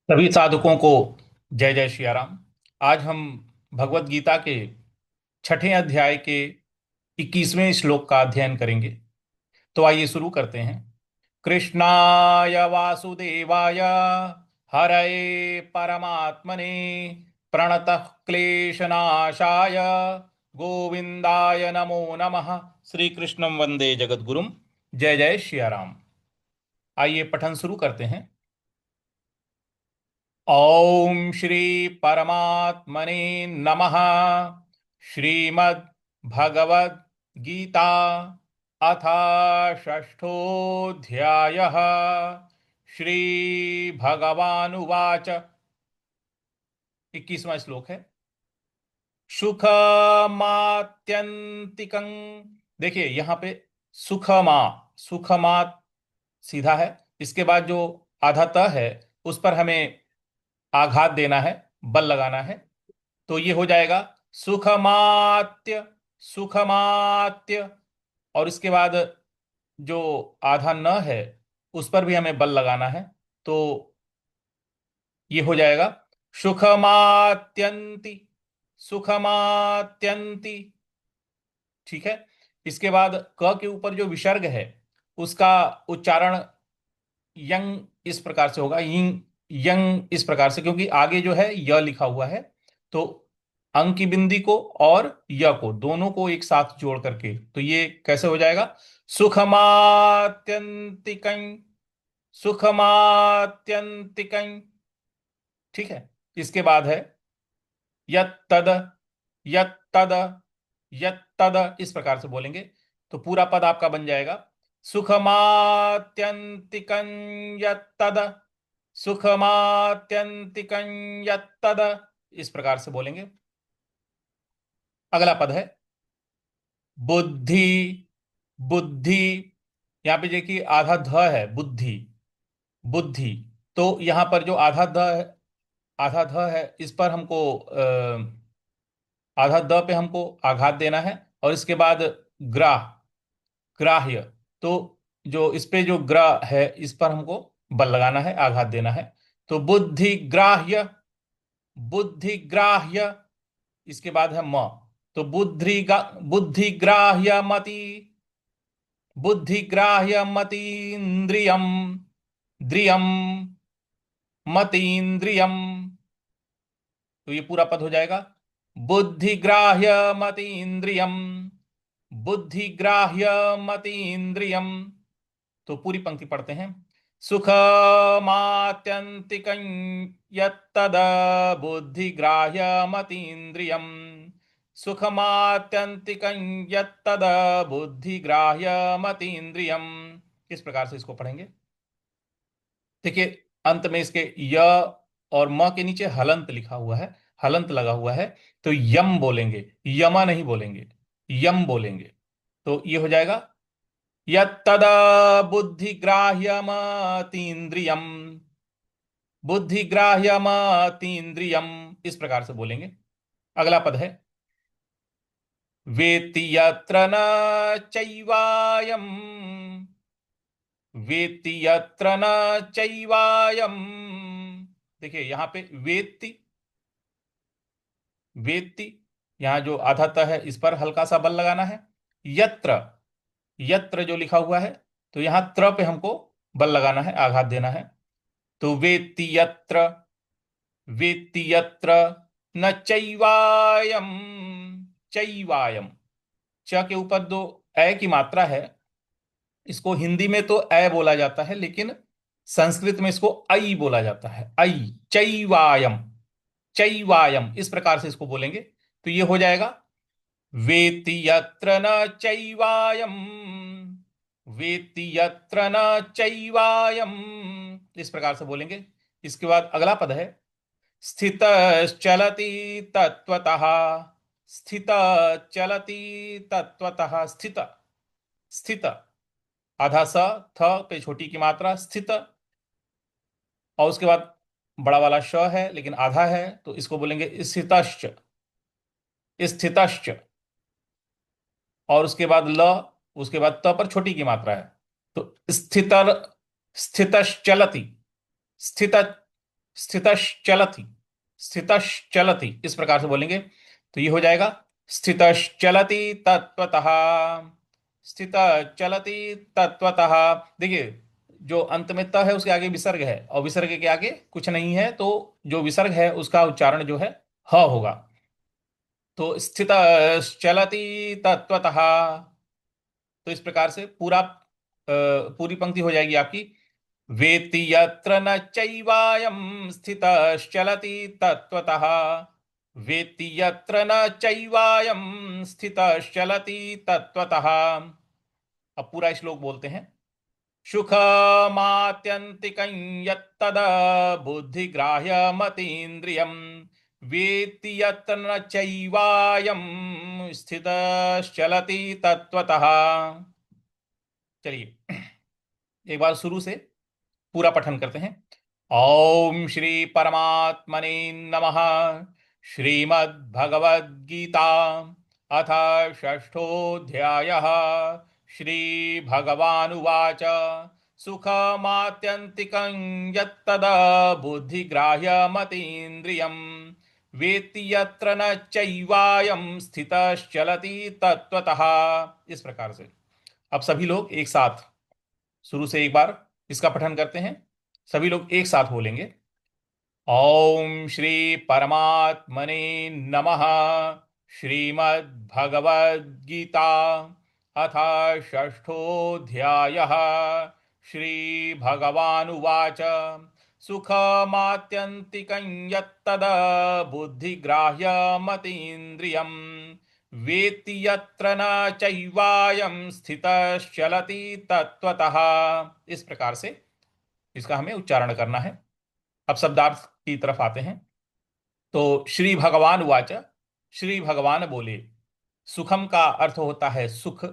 सभी साधकों को जय जय श्री राम। आज हम भगवत गीता के छठे अध्याय के 21वें श्लोक का अध्ययन करेंगे। तो आइए शुरू करते हैं। कृष्णाय वासुदेवाय हरये परमात्मने प्रणतः क्लेशनाशाय गोविंदाय नमो नमः। श्री कृष्णं वंदे जगद्गुरुम। जय जय श्री राम। आइए पठन शुरू करते हैं। ओम श्री परमात्मने नमः। श्रीमद् भगवद गीता अथ षष्ठोऽध्यायः। श्री भगवानुवाच। 21वां श्लोक है। सुखमात्यंतिकं। देखिए यहां पे सुखमा, सुखमा सीधा है। इसके बाद जो आधा त है उस पर हमें आघात देना है, बल लगाना है। तो ये हो जाएगा सुखमात्य, सुखमात्य। और इसके बाद जो आधा न है उस पर भी हमें बल लगाना है। तो ये हो जाएगा सुखमात्यंती, सुखमात्यंती। ठीक है। इसके बाद क के ऊपर जो विसर्ग है उसका उच्चारण यंग इस प्रकार से होगा, यंग, यंग इस प्रकार से, क्योंकि आगे जो है य लिखा हुआ है। तो अंग की बिंदी को और य को दोनों को एक साथ जोड़ करके तो ये कैसे हो जाएगा? सुखमात्यंतिकं, सुखमात्यंतिकं। ठीक है। इसके बाद है यत्तद, यत्तद, यत्तद इस प्रकार से बोलेंगे तो पूरा पद आपका बन जाएगा सुखमात्यंतिकं यत्तद, सुखमात्यंतिकं यत्तद। इस प्रकार से बोलेंगे। अगला पद है बुद्धि, बुद्धि। यहां पे देखिए आधा ध है, बुद्धि, बुद्धि। तो यहां पर जो आधा ध है, आधा ध है, इस पर हमको आधा द पे हमको आघात देना है। और इसके बाद ग्राह, ग्राह्य। तो जो इस पे जो ग्रह है इस पर हमको बल लगाना है, आघात देना है। तो बुद्धि ग्राह्य, बुद्धि ग्राह्य। इसके बाद है म। तो बुद्धि ग्राह्य मति, बुद्धि ग्राह्य मतीन्द्रियम, द्रियम, मतीन्द्रियम। तो ये पूरा पद हो जाएगा बुद्धिग्राह्य मतीन्द्रियम, बुद्धिग्राह्य मतीन्द्रियम। तो पूरी पंक्ति पढ़ते हैं। सुखमात्यंतिकं यत्तद बुद्धिग्राह्य मतीन्द्रियम, सुखमात्यंतिकं यत्तद बुद्धिग्राह्य मतीन्द्रियम। किस प्रकार से इसको पढ़ेंगे? देखिए अंत में इसके य और म के नीचे हलंत लिखा हुआ है, हलंत लगा हुआ है। तो यम बोलेंगे, यमा नहीं बोलेंगे, यम बोलेंगे। तो ये हो जाएगा यत्तदा बुद्धिग्राह्यमतीन्द्रियम, बुद्धिग्राह्यमतीन्द्रियम। इस प्रकार से बोलेंगे। अगला पद है वेत्ति यत्र न चैवायम, वेत्ति यत्र न चैवायम। देखिए यहां पे वेत्ति, वेत्ति, यहां जो आधा त है इस पर हल्का सा बल लगाना है। यत्र, यत्र जो लिखा हुआ है तो यहां त्र पे हमको बल लगाना है, आघात देना है। तो वेत्ति यत्र, वेत्ति यत्र न चैवायम, चैवायम। च के ऊपर दो ए की मात्रा है। इसको हिंदी में तो ए बोला जाता है लेकिन संस्कृत में इसको आई बोला जाता है, आई। चैवायम, चैवायम इस प्रकार से इसको बोलेंगे। तो ये हो जाएगा वेत्ति यत्र न चैवायम, वेत्ति यत्र न चैवायम। इस प्रकार से बोलेंगे। इसके बाद अगला पद है स्थितश्चलति तत्वतः, स्थित चलति तत्वतः, स्थित, स्थित। आधा स, थ पे छोटी की मात्रा स्थित। और उसके बाद बड़ा वाला श है लेकिन आधा है तो इसको बोलेंगे स्थितश्च, स्थितश्च। और उसके बाद ल, उसके बाद त पर छोटी की मात्रा है तो स्थितर, स्थितश्चलति, स्थित, स्थितश्चलति, स्थितश्चलति, इस प्रकार से बोलेंगे तो ये हो जाएगा स्थितश्चलति तत्वतः, स्थितश्चलति तत्वतः। देखिए, जो अंत में त है उसके आगे विसर्ग है, और विसर्ग के आगे कुछ नहीं है, तो जो विसर्ग है उसका उच्चारण जो है ह होगा। तो स्थितश्चलति तत्वतः, तो इस प्रकार से पूरी पंक्ति हो जाएगी आपकी। वेत्ति यत्र न चैवायं स्थितश्चलति तत्त्वतः, वेत्ति यत्र न चैवायं स्थितश्चलति तत्त्वतः। अब पूरा श्लोक बोलते हैं। सुखमात्यन्तिकं यत्तद् बुद्धिग्राह्यमतीन्द्रियं, वेत्ति यत्र न चैवायं स्थितश्चलति तत्त्वतः। चलिए एक बार शुरू से पूरा पठन करते हैं। ओम श्री परमात्मने नमः। श्रीमद्भगवद्गीता अथ षष्ठोऽध्यायः। श्री भगवानुवाच सुखमात्यन्तिकं यत्तद् बुद्धिग्राह्यमतीन्द्रियं, वेत्ति यत्र न चैवायं स्थितश्चलति तत्त्वतः। इस प्रकार से अब सभी लोग एक साथ शुरू से एक बार इसका पठन करते हैं। सभी लोग एक साथ बोलेंगे। ओम श्री परमात्मने नमः। श्रीमद्भगवद्गीता अथ षष्ठोऽध्यायः। श्री भगवानुवाच सुखमात्यन्तिकं यत्तद् बुद्धिग्राह्यमतीन्द्रियं, वेत्ति यत्र न चैवायं स्थितश्चलति तत्त्वतः। इस प्रकार से इसका हमें उच्चारण करना है। अब शब्दार्थ की तरफ आते हैं। तो श्री भगवान उवाच, श्री भगवान बोले। सुखम का अर्थ होता है सुख,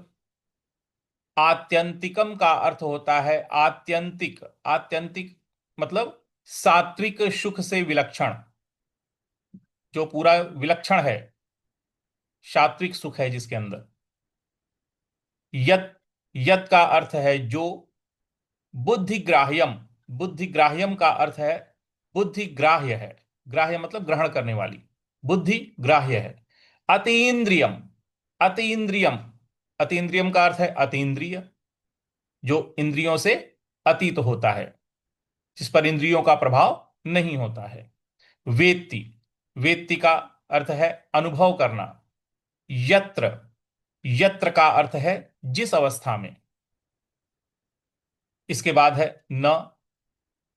आत्यंतिकम का अर्थ होता है आत्यंतिक, आत्यंतिक मतलब सात्विक सुख से विलक्षण, जो पूरा विलक्षण है, सात्विक सुख है जिसके अंदर। यत, यत का अर्थ है जो। बुद्धिग्राह्यम, बुद्धिग्राह्यम का अर्थ है बुद्धि ग्राह्य है, ग्राह्य मतलब ग्रहण करने वाली, बुद्धि ग्राह्य है। अतीन्द्रियम, अतीन्द्रियम, अतीन्द्रियम का अर्थ है अतीन्द्रिय, जो इंद्रियों से अतीत होता है, जिस पर इंद्रियों का प्रभाव नहीं होता है। वेत्ति, वेत्ति का अर्थ है अनुभव करना। यत्र, यत्र का अर्थ है जिस अवस्था में। इसके बाद है न,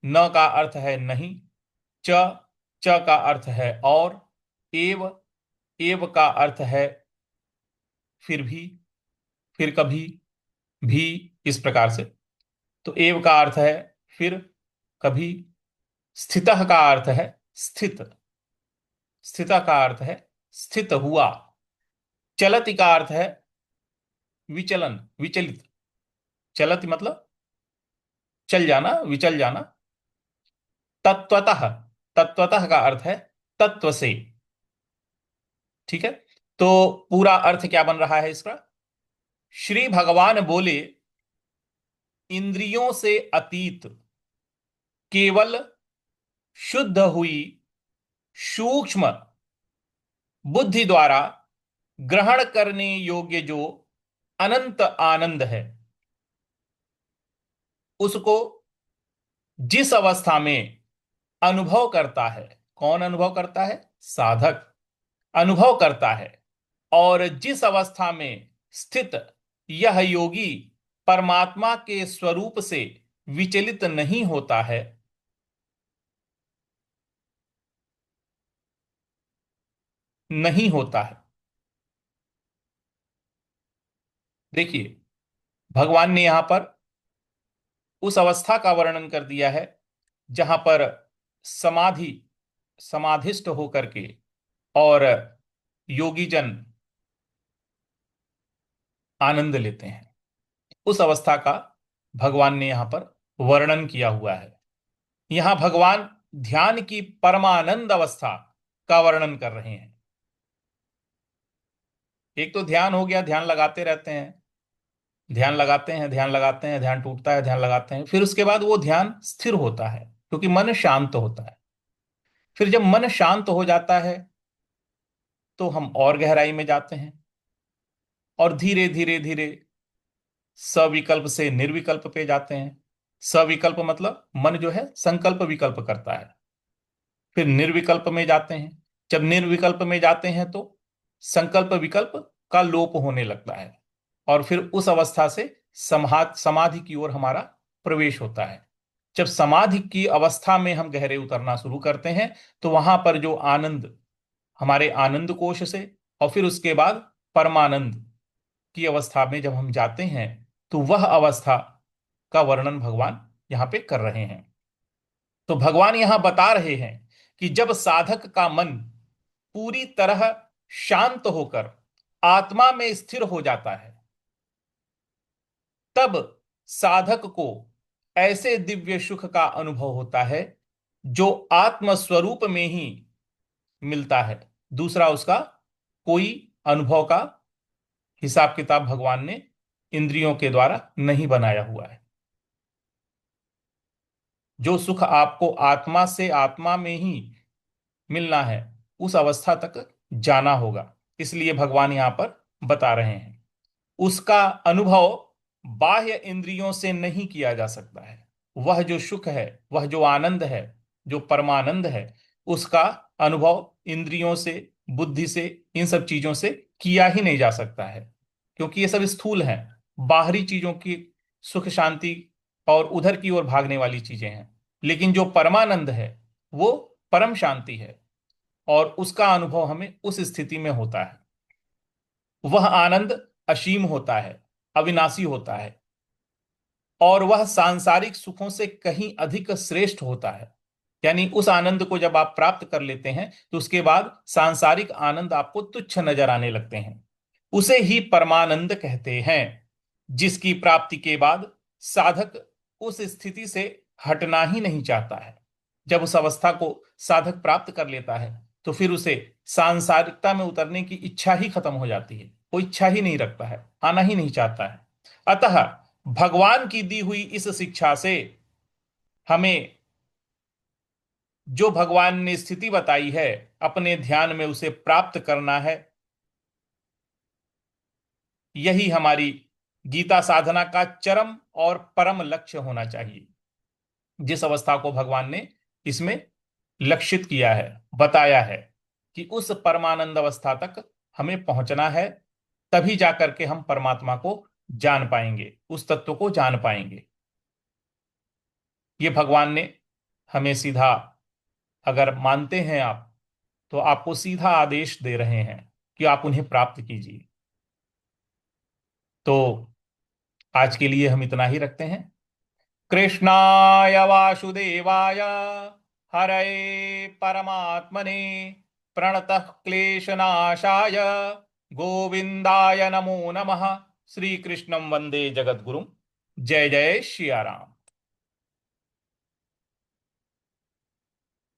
न का अर्थ है नहीं। च, च का अर्थ है और। एव, एव का अर्थ है फिर भी, फिर कभी भी, इस प्रकार से। तो एव का अर्थ है फिर, कभी। स्थितः का अर्थ है स्थित, स्थितः का अर्थ है स्थित हुआ। चलति का अर्थ है विचलन, विचलित। चलति मतलब चल जाना, विचल जाना। तत्वतः, तत्वतः का अर्थ है तत्व से। ठीक है, तो पूरा अर्थ क्या बन रहा है इसका। श्री भगवान बोले, इंद्रियों से अतीत, केवल शुद्ध हुई सूक्ष्म बुद्धि द्वारा ग्रहण करने योग्य जो अनंत आनंद है, उसको जिस अवस्था में अनुभव करता है। कौन अनुभव करता है, साधक अनुभव करता है। और जिस अवस्था में स्थित यह योगी परमात्मा के स्वरूप से विचलित नहीं होता है, नहीं होता है। देखिए, भगवान ने यहां पर उस अवस्था का वर्णन कर दिया है जहां पर समाधि, समाधिष्ट होकर के और योगी जन आनंद लेते हैं, उस अवस्था का भगवान ने यहां पर वर्णन किया हुआ है। यहां भगवान ध्यान की परमानंद अवस्था का वर्णन कर रहे हैं। एक तो ध्यान हो गया, ध्यान लगाते रहते हैं, ध्यान लगाते हैं, ध्यान लगाते हैं, ध्यान टूटता है, ध्यान लगाते हैं, फिर उसके बाद वो ध्यान स्थिर होता है क्योंकि मन शांत होता है। फिर जब मन शांत हो जाता है तो हम और गहराई में जाते हैं, और धीरे धीरे धीरे सविकल्प से निर्विकल्प पे जाते हैं। सविकल्प मतलब मन जो है संकल्प विकल्प करता है। फिर निर्विकल्प में जाते हैं। जब निर्विकल्प में जाते हैं तो संकल्प विकल्प का लोप होने लगता है, और फिर उस अवस्था से समाधि की ओर हमारा प्रवेश होता है। जब समाधि की अवस्था में हम गहरे उतरना शुरू करते हैं तो वहां पर जो आनंद हमारे आनंद कोश से, और फिर उसके बाद परमानंद की अवस्था में जब हम जाते हैं, तो वह अवस्था का वर्णन भगवान यहां पे कर रहे हैं। तो भगवान यहां बता रहे हैं कि जब साधक का मन पूरी तरह शांत होकर आत्मा में स्थिर हो जाता है, तब साधक को ऐसे दिव्य सुख का अनुभव होता है जो आत्म स्वरूप में ही मिलता है। दूसरा उसका कोई अनुभव का हिसाब किताब भगवान ने इंद्रियों के द्वारा नहीं बनाया हुआ है। जो सुख आपको आत्मा से आत्मा में ही मिलना है, उस अवस्था तक जाना होगा। इसलिए भगवान यहां पर बता रहे हैं उसका अनुभव बाह्य इंद्रियों से नहीं किया जा सकता है। वह जो सुख है, वह जो आनंद है, जो परमानंद है, उसका अनुभव इंद्रियों से, बुद्धि से, इन सब चीजों से किया ही नहीं जा सकता है, क्योंकि ये सब स्थूल हैं। बाहरी चीजों की सुख शांति और उधर की ओर भागने वाली चीजें हैं। लेकिन जो परमानंद है वो परम शांति है, और उसका अनुभव हमें उस स्थिति में होता है। वह आनंद असीम होता है, अविनाशी होता है, और वह सांसारिक सुखों से कहीं अधिक श्रेष्ठ होता है। यानी उस आनंद को जब आप प्राप्त कर लेते हैं तो उसके बाद सांसारिक आनंद आपको तुच्छ नजर आने लगते हैं। उसे ही परमानंद कहते हैं, जिसकी प्राप्ति के बाद साधक उस स्थिति से हटना ही नहीं चाहता है। जब उस अवस्था को साधक प्राप्त कर लेता है तो फिर उसे सांसारिकता में उतरने की इच्छा ही खत्म हो जाती है। वो इच्छा ही नहीं रखता है, आना ही नहीं चाहता है। अतः भगवान की दी हुई इस शिक्षा से हमें जो भगवान ने स्थिति बताई है, अपने ध्यान में उसे प्राप्त करना है। यही हमारी गीता साधना का चरम और परम लक्ष्य होना चाहिए। जिस अवस्था को भगवान ने इसमें लक्षित किया है, बताया है कि उस परमानंद अवस्था तक हमें पहुंचना है, तभी जाकर के हम परमात्मा को जान पाएंगे, उस तत्व को जान पाएंगे। ये भगवान ने हमें सीधा, अगर मानते हैं आप, तो आपको सीधा आदेश दे रहे हैं कि आप उन्हें प्राप्त कीजिए। तो आज के लिए हम इतना ही रखते हैं। कृष्णाय वासुदेवाय हरये परमात्मने प्रणतः क्लेशनाशाय गोविंदाय नमो नमः। श्री कृष्णं वंदे जगद्गुरुं। जय जय श्री राम।